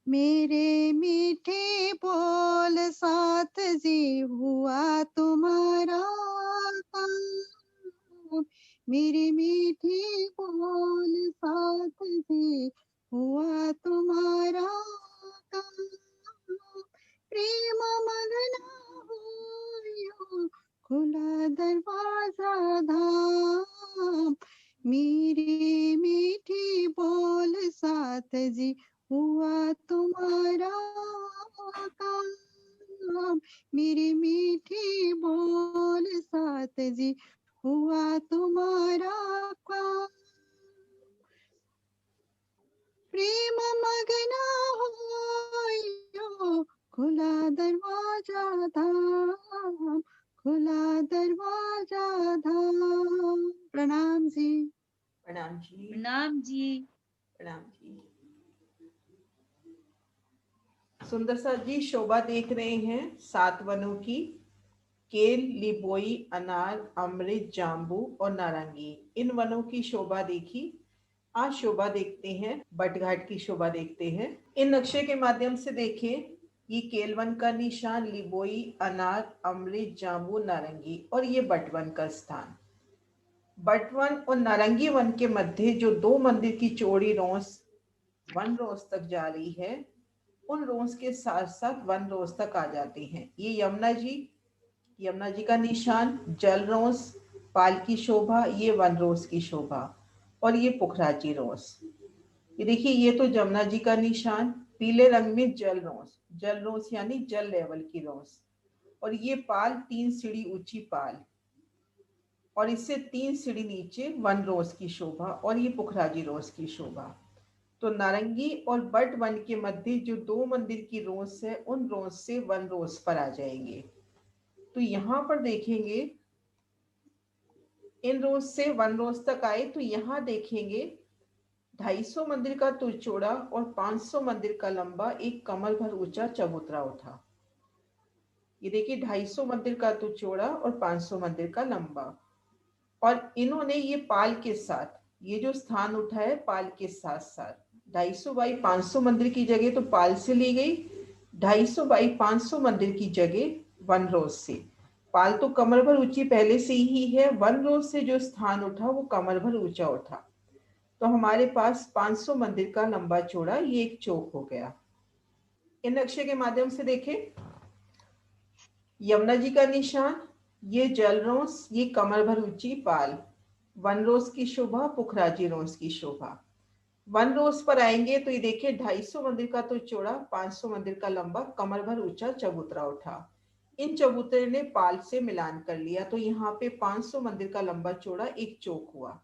मेरे मीठे बोल साथ जी हुआ तुम्हारा काम। मेरे मीठे बोल साथ जी हुआ तुम्हारा काम। प्रेम मगन हो खुला दरवाजा धाम। मेरे मीठे बोल साथ जी हुआ तुम्हारा काम। मेरे मीठे बोल साथ जी हुआ तुम्हारा काम। प्रेम मगना हो खुला दरवाजा धाम। खुला दरवाजा धाम। प्रणाम जी। प्रणाम जी। प्रणाम जी। प्रणाम जी। सुंदर सा जी शोभा देख रहे हैं 7 वनों की। केल, लिबोई, अनार, अमृत, जाम्बू और नारंगी, इन वनों की शोभा देखी। आज शोभा देखते हैं, बटघाट की शोभा देखते हैं। इन नक्शे के माध्यम से देखें, ये केलवन का निशान, लिबोई, अनार, अमृत, जाम्बू, नारंगी और ये बटवन का स्थान। बटवन और नारंगी वन के मध्य जो 2 मंदिर की चौड़ी रोस वन रोस तक जा रही है, उन रोस के साथ साथ वन रोस तक आ जाते हैं। ये यमुना जी का निशान, जल रोस, पाल की शोभा, ये वन रोस की शोभा और ये पुखराजी रोस। ये देखिए, ये तो जमुना जी का निशान, पीले रंग में जल रोस यानी जल लेवल की रोस। और ये पाल 3 सीढ़ी ऊंची पाल और इससे 3 सीढ़ी नीचे वन रोस की शोभा और ये पुखराजी रोस की शोभा। तो नारंगी और बट वन के मध्य जो 2 मंदिर की रोस है, उन रोस से वन रोस पर आ जाएंगे। तो यहाँ पर देखेंगे, इन रोस से वन रोस तक आए तो यहाँ देखेंगे 250 मंदिर का तो चौड़ा और 500 मंदिर का लंबा एक कमर भर ऊंचा चबूतरा उठा। ये देखिए, 250 मंदिर का तो चौड़ा और 500 मंदिर का लंबा। और इन्होंने ये पाल के साथ, ये जो स्थान उठा है पाल के साथ साथ, 250 बाई 500 मंदिर की जगह तो पाल से ली गई, 250 बाई 500 मंदिर की जगह वन रोज से। पाल तो कमर भर ऊंची पहले से ही है, वन रोज से जो स्थान उठा वो कमर भर ऊंचा उठा। तो हमारे पास 500 मंदिर का लंबा चौड़ा ये एक चौक हो गया। इन नक्शे के माध्यम से देखें, यमुना जी का निशान, ये जल रोस, ये कमर भर ऊंची पाल, वन रोस की शोभा, पुखराजी रोस की शोभा। वन रोस पर आएंगे तो ये देखिए, 250 मंदिर का तो चौड़ा, 500 मंदिर का लंबा, कमर भर ऊंचा चबूतरा उठा। इन चबूतरे ने पाल से मिलान कर लिया, तो यहाँ पे 500 मंदिर का लंबा चौड़ा एक चौक हुआ।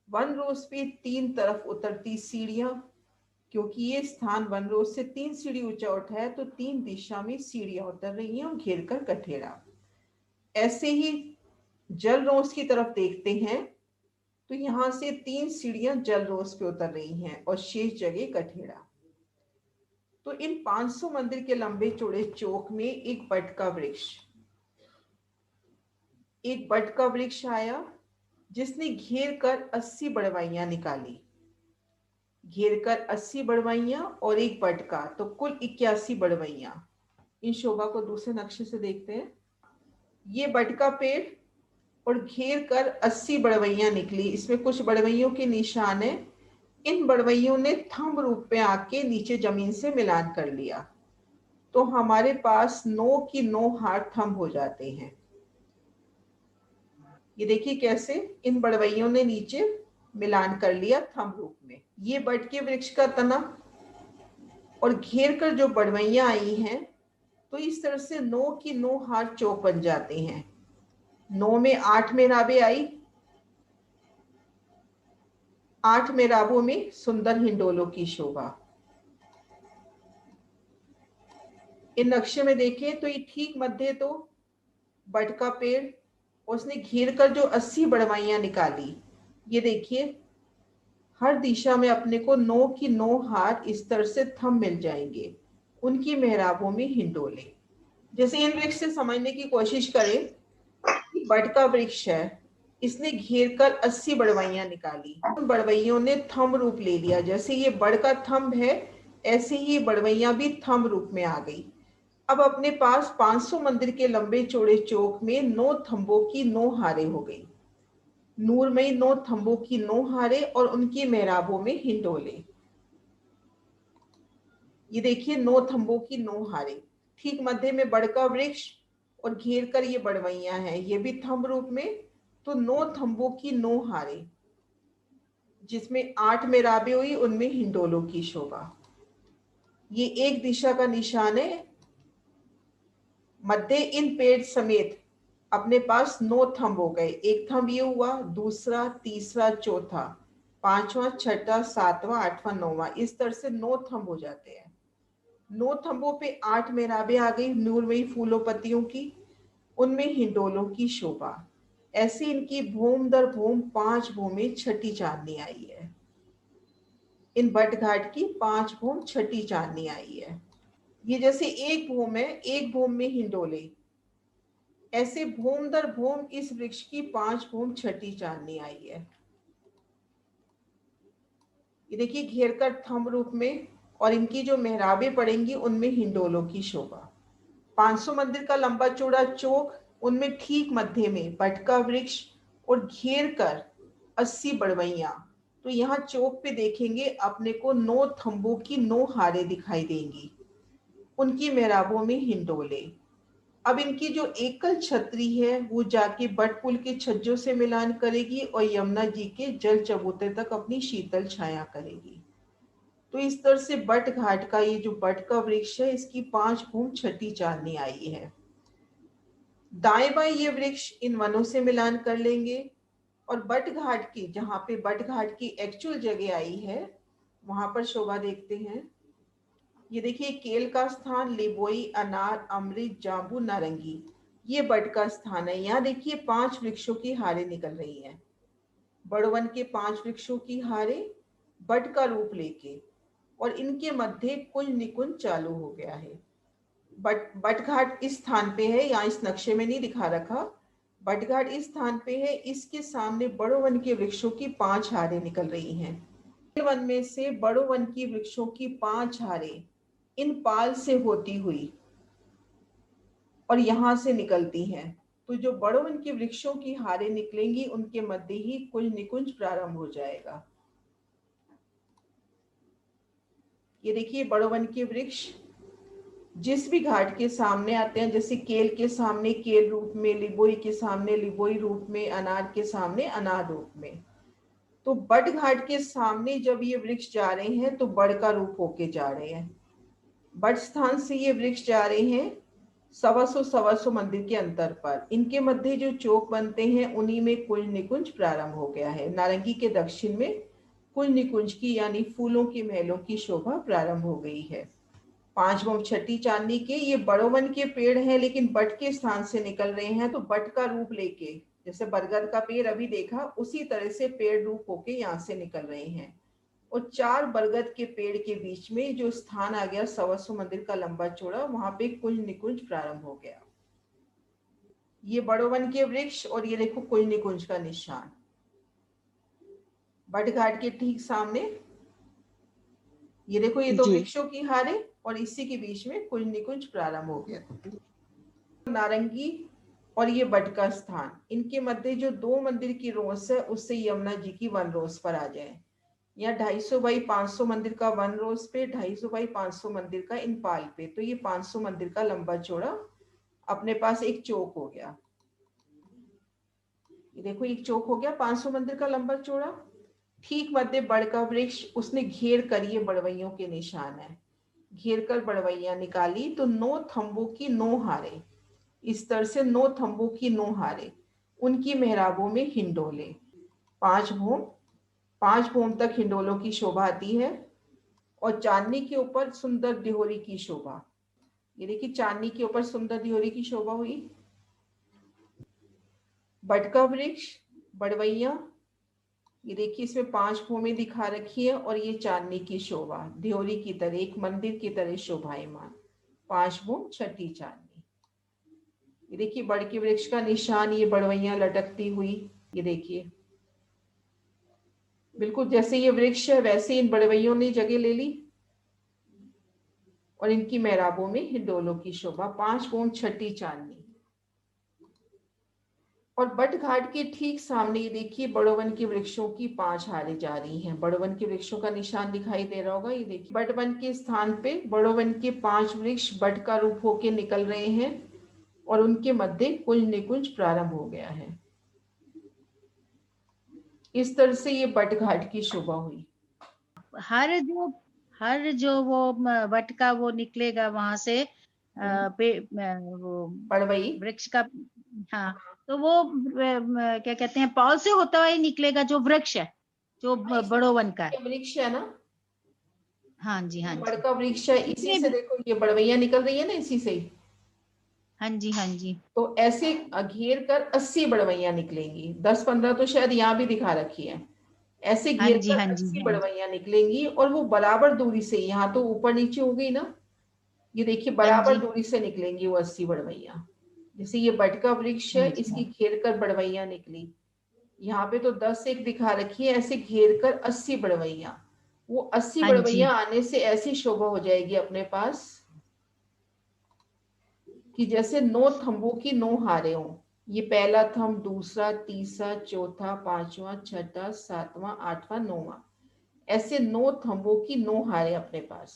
वन रोस पे 3 तरफ उतरती सीढ़ियां, क्योंकि ये स्थान वन रोस से 3 सीढ़ी ऊंचा उठा है, तो 3 दिशा में सीढ़ियां उतर रही हैं और घेर कर कठेड़ा। ऐसे ही जल रोस की तरफ देखते हैं तो यहां से 3 सीढ़ियां जल रोस पे उतर रही हैं और शेष जगह कठेड़ा। तो इन 500 मंदिर के लंबे चौड़े चौक में एक बट का वृक्ष आया, जिसने घेर कर 80 बड़वाइयां निकाली। घेर कर 80 बड़वाइयां और एक बट का, तो कुल 81 बड़वाइयां। इन शोभा को दूसरे नक्शे से देखते हैं। ये बट का पेड़ और घेर कर 80 बड़वैयां निकली। इसमें कुछ बड़वैयों के निशान है। इन बड़वैयों ने थंब रूप में आके नीचे जमीन से मिलान कर लिया, तो हमारे पास 9 की 9 हाथ थंब हो जाते हैं। ये देखिए कैसे इन बड़वैयों ने नीचे मिलान कर लिया थंब रूप में। ये बट के वृक्ष का तना और घेर कर जो बड़वैयां आई हैं, तो इस तरह से 9 की 9 हाथ चौक बन जाते हैं। 9 में 8 मेहराबें आई, 8 मेहराबों में सुंदर हिंडोलों की शोभा। इन नक्शे में देखें तो ये ठीक मध्य तो बट का पेड़, उसने घेर कर जो 80 बड़वाइयां निकाली। ये देखिए, हर दिशा में अपने को 9 की 9 हाथ इस तरह से थंब मिल जाएंगे, उनकी मेहराबों में हिंडोले। जैसे इन वृक्ष से समझने की कोशिश करें, बट का वृक्ष है, इसने घेर कर 80 बड़वाइयां निकाली, उन बड़वैयों ने थंब रूप ले लिया। जैसे ये बड़ का थंब है, ऐसे ही बड़वैया भी थंब रूप में आ गई। अब अपने पास 500 मंदिर के लंबे चौड़े चौक में 9 थंबों की 9 हारें हो गई। नूरमयी 9 थंबों की 9 हारें और उनकी मेहराबों में हिंडोले। ये देखिए 9 थंबों की 9 हारें, ठीक मध्य में बड़ का वृक्ष और घेर कर ये बड़वैया है, ये भी थंब रूप में। तो 9 थंबों की 9 हारें, जिसमें 8 मेहराबें हुई, उनमें हिंडोलों की शोभा। ये एक दिशा का निशान है। मध्य इन पेड़ समेत अपने पास 9 थंब हो गए। एक थंब ये हुआ, दूसरा, तीसरा, चौथा, पांचवा, छठा, सातवां, आठवां, नौवां, इस तरह से 9 थंब हो जाते हैं। 9 थंबों पे 8 मेहराबें आ गई नूरमयी फूलों पत्तियों की, उनमें हिंडोलों की शोभा। ऐसी इनकी भूम दर भूम 5 भूमें छठी चांदनी आई है। इन बट घाट की 5 भूम छठी चांदनी आई है। ये जैसे एक भूम है, एक भूम में हिंडोले, ऐसे भूम दर भूम इस वृक्ष की 5 भूम छठी चांदनी आई है। ये देखिए घेर कर थंब रूप में, और इनकी जो मेहराबें पड़ेंगी उनमें हिंडोलों की शोभा। 500 मंदिर का लंबा चौड़ा चौक, उनमें ठीक मध्य में बट का वृक्ष और घेर कर 80 बड़वैया। तो यहाँ चौक पे देखेंगे अपने को 9 थंबों की 9 हारें दिखाई देंगी, उनकी मेहराबों में हिंडोले। अब इनकी जो एकल छतरी है वो जाके बट पुल के छज्जों से मिलान करेगी और यमुना जी के जल चबूतरे तक अपनी शीतल छाया करेगी। तो इस तरह से बट घाट का ये जो बट का वृक्ष है, इसकी 5 भूम छठी चांदनी आई है। दाएं बाएं ये वृक्ष इन वनों से मिलान कर लेंगे और बट घाट की, जहां पे बट घाट की एक्चुअल जगह आई है, वहां पर शोभा देखते हैं। ये देखिए केल का स्थान, लिबोई, अनार, अमृत, जांबू, नारंगी, ये बट का स्थान है। यहाँ देखिए 5 वृक्षों की हारें निकल रही हैं। बड़वन के 5 वृक्षों की हारें बट का रूप लेके, और इनके मध्य कुंज निकुंज चालू हो गया है। बट घाट इस स्थान पे है, यहाँ इस नक्शे में नहीं दिखा रखा। बट घाट इस स्थान पे है, इसके सामने बड़ो वन के वृक्षों की 5 हारें निकल रही हैं। वन में से बड़ो वन की वृक्षों की 5 हारें इन पाल से होती हुई और यहां से निकलती हैं। तो जो बड़ो वन के वृक्षों की हारें निकलेंगी, उनके मध्य ही कुंज निकुंज प्रारंभ हो जाएगा। ये देखिए बड़ो वन के वृक्ष जिस भी घाट के सामने आते हैं, जैसे केल के सामने केल रूप में, लिबोई के सामने लिबोई रूप में, अनार के सामने अनार रूप में। तो बट घाट के सामने जब ये वृक्ष जा रहे हैं तो बड़ का रूप होके जा रहे हैं। बट स्थान से ये वृक्ष जा रहे हैं 125 मंदिर के अंतर पर। इनके मध्य जो चौक बनते हैं उन्हीं में कुंज निकुंज प्रारंभ हो गया है। नारंगी के दक्षिण में कुंज निकुंज की यानी फूलों की महलों की शोभा प्रारंभ हो गई है। 5 भूम छठी चांदनी के ये बड़ोवन के पेड़ हैं, लेकिन बट के स्थान से निकल रहे हैं। तो बट का रूप लेके, जैसे बरगद का पेड़ अभी देखा, उसी तरह से पेड़ रूप होके यहाँ से निकल रहे हैं। और 4 बरगद के पेड़ के बीच में जो स्थान आ गया 125 मंदिर का लंबा चौड़ा, वहां पे कुंज निकुंज प्रारंभ हो गया। ये बड़ोवन के वृक्ष और ये देखो कुंज निकुंज का निशान बट घाट के ठीक सामने। ये देखो ये 2 जी। वृक्षों की हारें और इसी के बीच में कुंज निकुंज प्रारंभ हो गया। नारंगी और ये बट का स्थान, इनके मध्य जो 2 मंदिर की रोस है, उससे यमुना जी की वन रोस पर आ जाए। यहाँ 250 बाई 500 मंदिर का वन रोस पे, 250 बाई 500 मंदिर का इन पाल पे। तो ये 500 मंदिर का लंबा चौड़ा अपने पास एक चौक हो गया। ये देखो एक चौक हो गया 500 मंदिर का लंबा चौड़ा। ठीक मध्य बड़ का वृक्ष, उसने घेर कर, ये बड़वैयों के निशान है, घेर कर बड़वैया निकाली। तो 9 थंबों की 9 हारें, इस तरह से 9 थंबों की 9 हारें, उनकी मेहराबों में हिंडोले। 5 भूम, 5 भूम तक हिंडोलों की शोभा आती है। और चांदनी के ऊपर सुंदर दिहोरी की शोभा। ये देखिए चांदनी के ऊपर सुंदर दिहोरी की शोभा हुई। बट का वृक्ष, बड़वैया, ये देखिए इसमें 5 भूमि दिखा रखी है और ये चांदनी की शोभा दिहोरी की तरह, एक मंदिर की तरह शोभायमान। 5 भूम छठी चांदनी। ये देखिए बड़ के वृक्ष का निशान, ये बड़वैया लटकती हुई। ये देखिए बिल्कुल जैसे ये वृक्ष है वैसे इन बड़वैयों ने जगह ले ली। और इनकी मेहराबों में हिंडोलों की शोभा। 5 बूंद छठी चांदनी। और बट घाट के ठीक सामने ये देखिए बड़ोवन के वृक्षों की 5 हारें जा रही हैं। बड़ोवन के वृक्षों का निशान दिखाई दे रहा होगा, ये देखिए बट वन के स्थान पे बड़ोवन के 5 वृक्ष बट का रूप होके निकल रहे हैं और उनके मध्य कुंज निकुंज प्रारंभ हो गया है। इस तरह से ये बट घाट की शोभा हुई। हर जो वो वट का वो निकलेगा वहां से वो पड़वई वृक्ष का, हाँ, तो वो क्या कहते हैं, पॉल से होता हुआ ही निकलेगा जो वृक्ष है, जो बड़ो वन का है। वृक्ष है ना, हाँ जी, हाँ बड़ जी, का वृक्ष है, इसी से देखो ये बड़वैया निकल रही है ना, इसी से। हाँ जी, हाँ जी। तो ऐसे घेर कर 80 बड़वैया निकलेंगी। 10-15 तो शायद यहाँ भी दिखा रखी है। ऐसे हाँ घेर जी, कर हाँ जी, 80 हाँ जी, बड़वैया निकलेंगी और वो बराबर दूरी से, यहाँ तो ऊपर नीचे हो गई ना, ये देखिए हाँ बराबर जी, दूरी से निकलेंगी वो 80 बड़वैया। जैसे ये बट का वृक्ष है, हाँ जी, इसकी घेर कर बड़वैया निकली। यहाँ पे तो 10 एक दिखा रखी है, ऐसे घेर कर 80 बड़वैया। वो 80 हाँ जी, बड़वैया आने से ऐसी शोभा हो जाएगी अपने पास कि जैसे 9 थंबों की 9 हारे हों। ये पहला थंब, दूसरा, तीसरा, चौथा, पांचवा, छठा, सातवां, आठवां, 9वां, ऐसे 9 थंबों की 9 हारे अपने पास।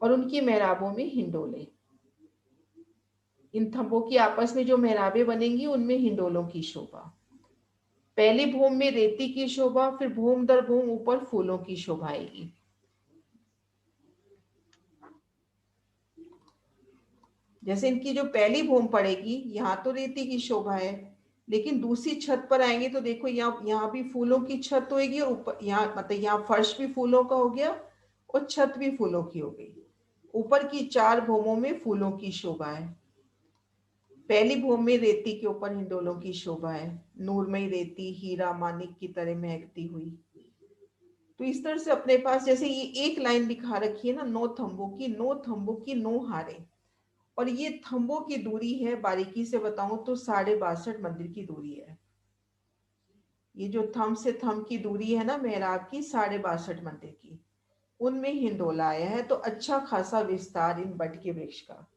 और उनकी मेहराबों में हिंडोले। इन थंबों की आपस में जो मेहराबें बनेंगी उनमें हिंडोलों की शोभा। पहली भूम में रेती की शोभा, फिर भूम दर भूम ऊपर फूलों की शोभा आएगी। जैसे इनकी जो पहली भूम पड़ेगी, यहाँ तो रेती की शोभा है, लेकिन दूसरी छत पर आएंगे तो देखो यहाँ भी फूलों की छत होगी और ऊपर यहाँ मतलब यहाँ फर्श भी फूलों का हो गया और छत भी फूलों की हो गई। ऊपर की 4 भूमों में फूलों की शोभा है। पहली भूम में रेती के ऊपर हिंडोलों की शोभा है। नूरमयी रेती हीरा मानिक की तरह महकती हुई। तो इस तरह से अपने पास जैसे ये एक लाइन दिखा रखी है ना, 9 थंबों की, 9 थंबों की 9 हारें। और ये थंबों की दूरी है, बारीकी से बताऊं तो 62.5 मंदिर की दूरी है। ये जो थंब से थंब की दूरी है ना मेहराब की, 62.5 मंदिर की, उनमें हिंडोला आया है। तो अच्छा खासा विस्तार इन बट के वृक्ष का।